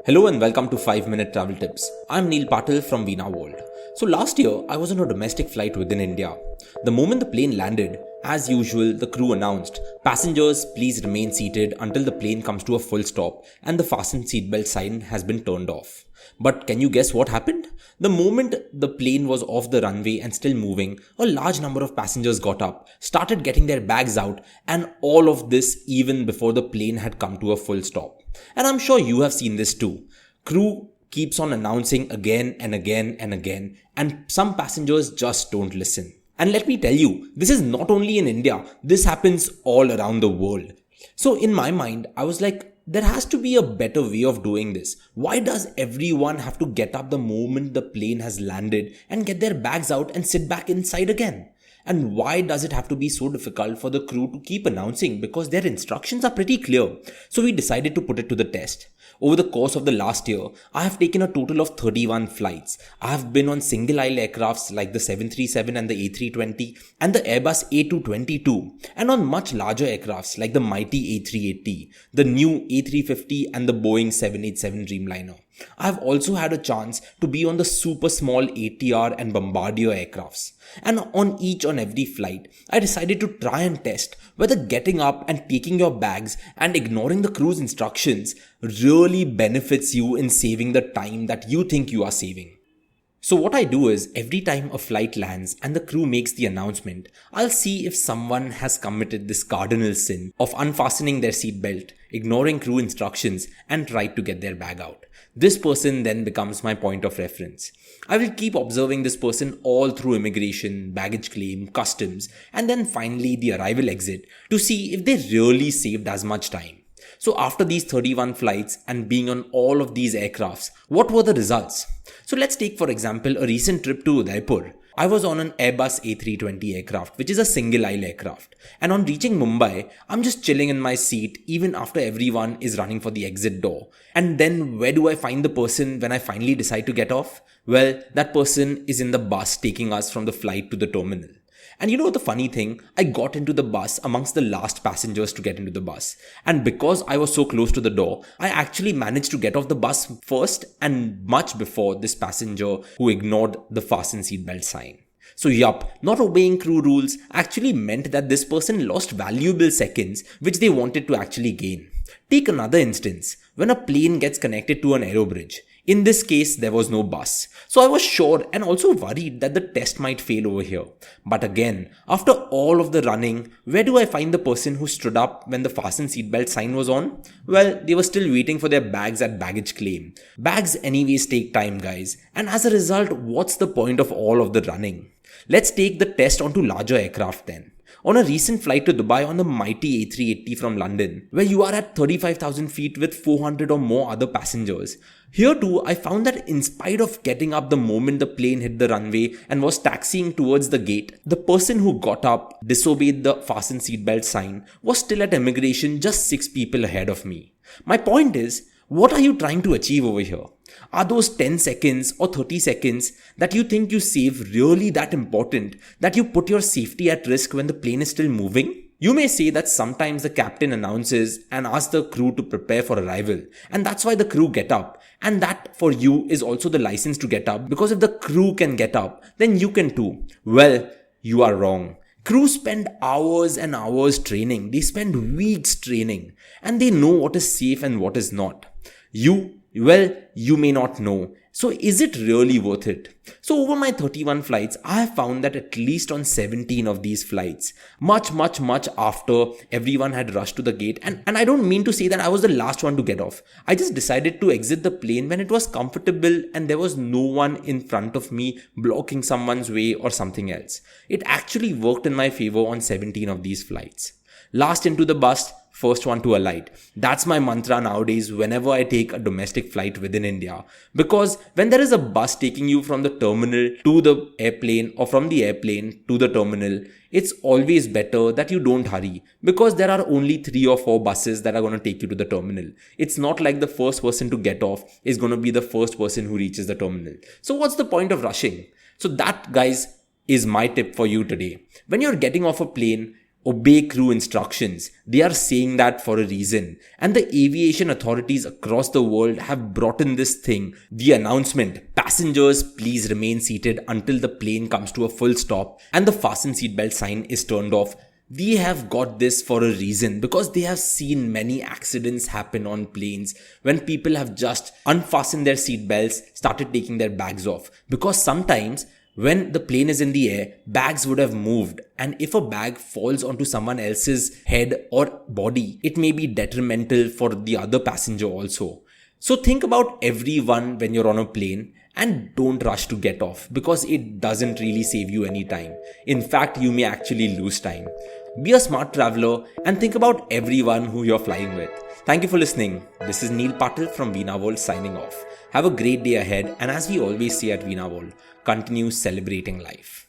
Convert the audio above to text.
Hello and welcome to 5 Minute Travel Tips. I'm Neil Patil from Veena World. So last year, I was on a domestic flight within India. The moment the plane landed, as usual, the crew announced, "Passengers, please remain seated until the plane comes to a full stop and the fasten seatbelt sign has been turned off." But can you guess what happened? The moment the plane was off the runway and still moving, a large number of passengers got up, started getting their bags out, and all of this even before the plane had come to a full stop. And I'm sure you have seen this too. Crew keeps on announcing again and again and again, and some passengers just don't listen. And let me tell you, this is not only in India, this happens all around the world. So in my mind, I was like, there has to be a better way of doing this. Why does everyone have to get up the moment the plane has landed and get their bags out and sit back inside again? And why does it have to be so difficult for the crew to keep announcing? Because their instructions are pretty clear. So we decided to put it to the test. Over the course of the last year, I have taken a total of 31 flights. I have been on single-aisle aircrafts like the 737 and the A320 and the Airbus A220, and on much larger aircrafts like the mighty A380, the new A350 and the Boeing 787 Dreamliner. I have also had a chance to be on the super small ATR and Bombardier aircrafts. And on each and every flight, I decided to try and test whether getting up and taking your bags and ignoring the crew's instructions really benefits you in saving the time that you think you are saving. So what I do is, every time a flight lands and the crew makes the announcement, I'll see if someone has committed this cardinal sin of unfastening their seatbelt, ignoring crew instructions, and tried to get their bag out. This person then becomes my point of reference. I will keep observing this person all through immigration, baggage claim, customs, and then finally the arrival exit to see if they really saved as much time. So after these 31 flights and being on all of these aircrafts, what were the results? So let's take for example a recent trip to Udaipur. I was on an Airbus A320 aircraft, which is a single-aisle aircraft. And on reaching Mumbai, I'm just chilling in my seat even after everyone is running for the exit door. And then where do I find the person when I finally decide to get off? Well, that person is in the bus taking us from the flight to the terminal. And you know the funny thing, I got into the bus amongst the last passengers to get into the bus. And because I was so close to the door, I actually managed to get off the bus first and much before this passenger who ignored the fasten seatbelt sign. So yup, not obeying crew rules actually meant that this person lost valuable seconds which they wanted to actually gain. Take another instance, when a plane gets connected to an aerobridge. In this case, there was no bus. So I was sure and also worried that the test might fail over here. But again, after all of the running, where do I find the person who stood up when the fasten seatbelt sign was on? Well, they were still waiting for their bags at baggage claim. Bags anyways take time, guys. And as a result, what's the point of all of the running? Let's take the test onto larger aircraft then. On a recent flight to Dubai on the mighty A380 from London, where you are at 35,000 feet with 400 or more other passengers, here too I found that in spite of getting up the moment the plane hit the runway and was taxiing towards the gate, the person who got up, disobeyed the fasten seatbelt sign, was still at immigration just 6 people ahead of me. My point is, what are you trying to achieve over here? Are those 10 seconds or 30 seconds that you think you save really that important that you put your safety at risk when the plane is still moving? You may say that sometimes the captain announces and asks the crew to prepare for arrival, and that's why the crew get up. And that for you is also the license to get up, because if the crew can get up, then you can too. Well, you are wrong. Crews spend hours and hours training. They spend weeks training, and they know what is safe and what is not. You may not know. So is it really worth it? So over my 31 flights, I have found that at least on 17 of these flights, much after everyone had rushed to the gate, and I don't mean to say that I was the last one to get off. I just decided to exit the plane when it was comfortable and there was no one in front of me blocking someone's way or something else. It actually worked in my favor on 17 of these flights. Last into the bus, first one to alight. That's my mantra nowadays whenever I take a domestic flight within India. Because when there is a bus taking you from the terminal to the airplane or from the airplane to the terminal, it's always better that you don't hurry, because there are only 3 or 4 buses that are going to take you to the terminal. It's not like the first person to get off is going to be the first person who reaches the terminal. So what's the point of rushing? So that, guys, is my tip for you today. When you're getting off a plane, obey crew instructions. They are saying that for a reason. And the aviation authorities across the world have brought in this thing, the announcement, passengers please remain seated until the plane comes to a full stop and the fasten seatbelt sign is turned off. We have got this for a reason because they have seen many accidents happen on planes when people have just unfastened their seatbelts, started taking their bags off. Because sometimes when the plane is in the air, bags would have moved, and if a bag falls onto someone else's head or body, it may be detrimental for the other passenger also. So think about everyone when you're on a plane and don't rush to get off because it doesn't really save you any time. In fact, you may actually lose time. Be a smart traveler and think about everyone who you're flying with. Thank you for listening. This is Neil Patil from Veena World signing off. Have a great day ahead, and as we always say at Veena World, continue celebrating life.